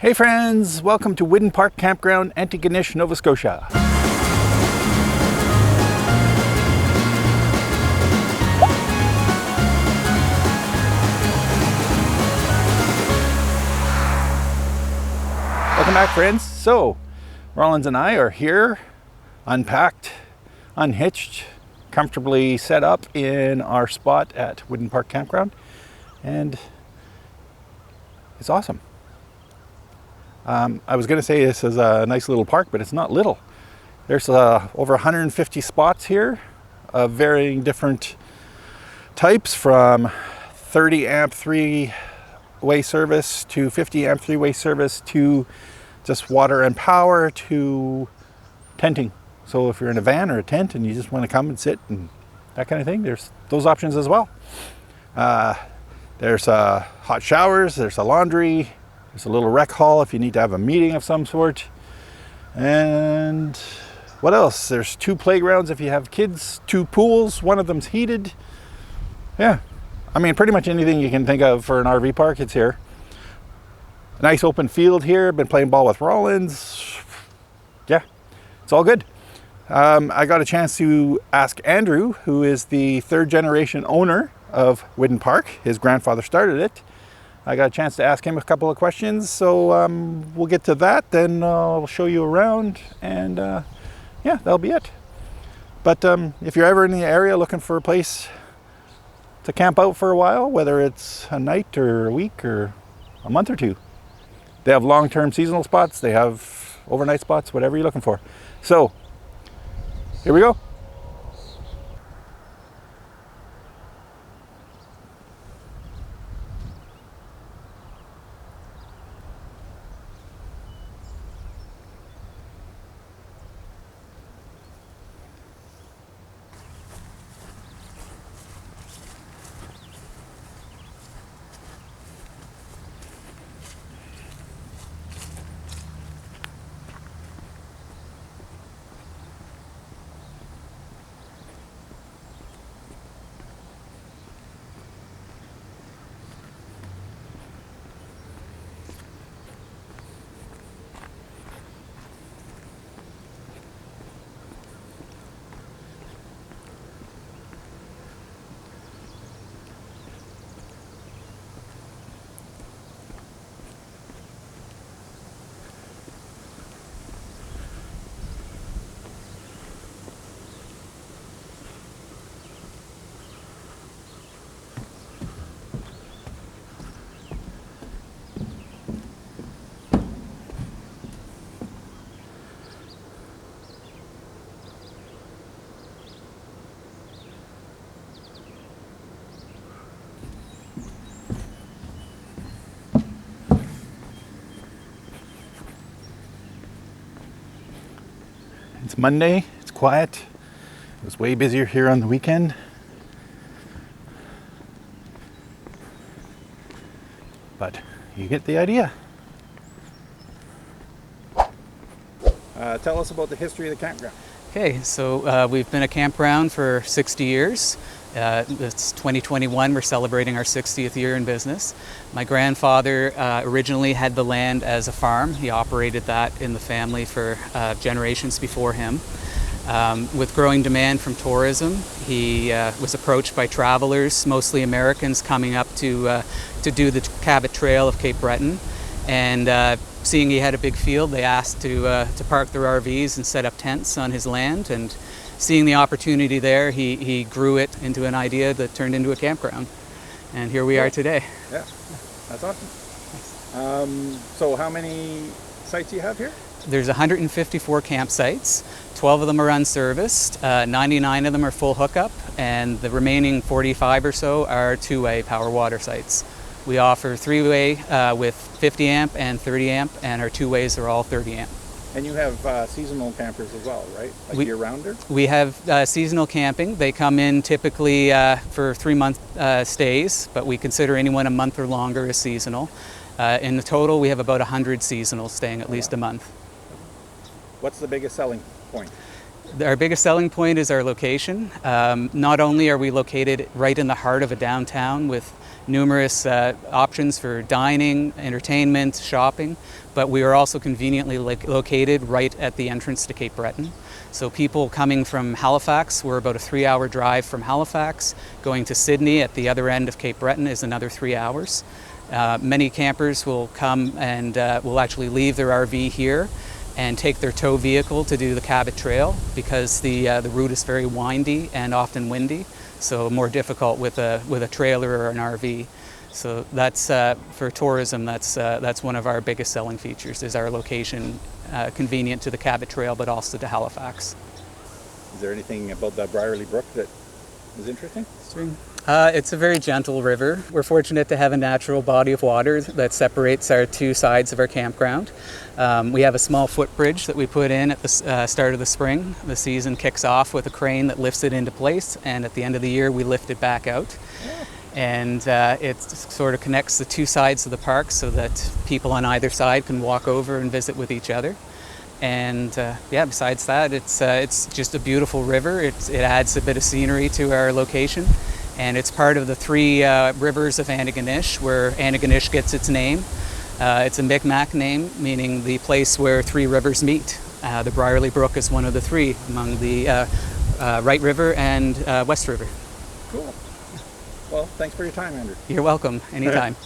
Hey friends, welcome to Whidden Park Campground, Antigonish, Nova Scotia. Welcome back friends. So, Rollins and I are here, unpacked, unhitched, comfortably set up in our spot at Whidden Park Campground, and it's awesome. I was going to say this is a nice little park, but it's not little. There's over 150 spots here of varying different types, from 30 amp 3-way service to 50 amp 3-way service to just water and power to tenting. So if you're in a van or a tent and you just want to come and sit and that kind of thing, there's those options as well. There's hot showers, there's a laundry, there's a little rec hall if you need to have a meeting of some sort. And what else? There's 2 playgrounds if you have kids, 2 pools, one of them's heated. Yeah, I mean pretty much anything you can think of for an RV park, it's here. A nice open field here, been playing ball with Rollins. Yeah, it's all good. I got a chance to ask Andrew, who is the 3rd generation owner of Whidden Park. His grandfather started it. I got a chance to ask him a couple of questions, so we'll get to that, then I'll show you around, and yeah, that'll be it. But if you're ever in the area looking for a place to camp out for a while, whether it's a night or a week or a month or 2, they have long-term seasonal spots, they have overnight spots, whatever you're looking for. So, here we go. It's Monday, it's quiet. It was way busier here on the weekend. But you get the idea. Tell us about the history of the campground. Okay, so we've been a campground for 60 years. It's 2021, we're celebrating our 60th year in business. My grandfather originally had the land as a farm. He operated that in the family for generations before him. With growing demand from tourism, he was approached by travelers, mostly Americans, coming up to do the Cabot Trail of Cape Breton. And seeing he had a big field, they asked to park their RVs and set up tents on his land. And seeing the opportunity there, he grew it into an idea that turned into a campground. And here we are today. Yeah, that's awesome. So how many sites do you have here? There's 154 campsites. 12 of them are unserviced, 99 of them are full hookup, and the remaining 45 or so are 2-way power water sites. We offer 3-way with 50 amp and 30 amp, and our 2-ways are all 30 amp. And you have seasonal campers as well, right? Like year-rounder? We have seasonal camping. They come in typically for 3-month stays, but we consider anyone a month or longer as seasonal. In the total, we have about 100 seasonals staying at least a month. What's the biggest selling point? Our biggest selling point is our location. Not only are we located right in the heart of a downtown with numerous options for dining, entertainment, shopping, but we are also conveniently located right at the entrance to Cape Breton. So people coming from Halifax, we're about a 3-hour drive from Halifax. Going to Sydney at the other end of Cape Breton is another 3 hours. Many campers will come and will actually leave their RV here and take their tow vehicle to do the Cabot Trail, because the route is very windy and often windy, so more difficult with a trailer or an RV. So that's for tourism. That's one of our biggest selling features, is our location, convenient to the Cabot Trail, but also to Halifax. Is there anything about the Brierly Brook that is interesting? It's a very gentle river. We're fortunate to have a natural body of water that separates our two sides of our campground. We have a small footbridge that we put in at the start of the spring. The season kicks off with a crane that lifts it into place, and at the end of the year we lift it back out. And it sort of connects the two sides of the park so that people on either side can walk over and visit with each other. And yeah, besides that, it's just a beautiful river. It adds a bit of scenery to our location, and it's part of the three rivers of Antigonish, where Antigonish gets its name. It's a Mi'kmaq name, meaning the place where three rivers meet. The Brierly Brook is one of the three, among the Right River and West River. Cool. Well, thanks for your time, Andrew. You're welcome. Anytime.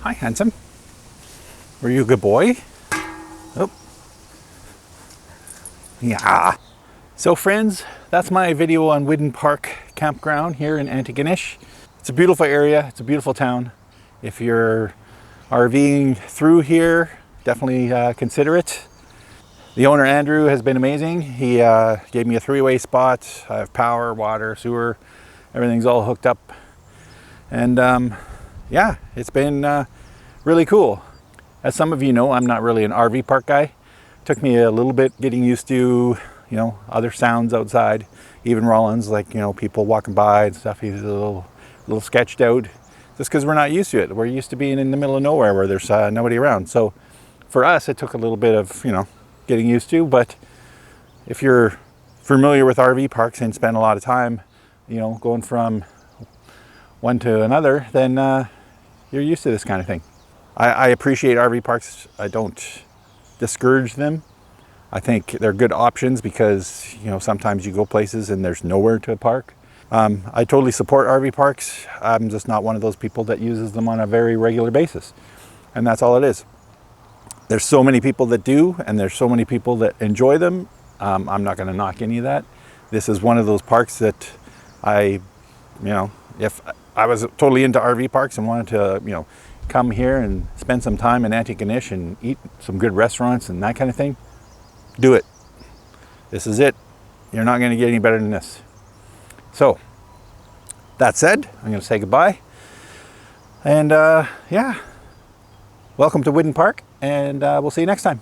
Hi, handsome. Were you a good boy? Oh. Yeah. So friends, that's my video on Whidden Park Campground here in Antigonish. It's a beautiful area. It's a beautiful town. If you're RVing through here, definitely consider it. The owner, Andrew, has been amazing. He gave me a three-way spot. I have power, water, sewer. Everything's all hooked up. And yeah, it's been really cool. As some of you know, I'm not really an RV park guy. Took me a little bit getting used to, you know, other sounds outside. Even Rollins, like, you know, people walking by and stuff. He's a little sketched out, just because we're not used to it. We're used to being in the middle of nowhere where there's nobody around. So for us, it took a little bit of, you know, getting used to. But if you're familiar with RV parks and spend a lot of time, you know, going from one to another, then you're used to this kind of thing. I appreciate RV parks. I don't discourage them. I think they're good options because, you know, sometimes you go places and there's nowhere to park. I totally support RV parks. I'm just not one of those people that uses them on a very regular basis. And that's all it is. There's so many people that do, and there's so many people that enjoy them. I'm not going to knock any of that. This is one of those parks that if I was totally into RV parks and wanted to, come here and spend some time in Antigonish and eat some good restaurants and that kind of thing, do it. This is it. You're not going to get any better than this. So, that said, I'm going to say goodbye. And welcome to Whidden Park, and we'll see you next time.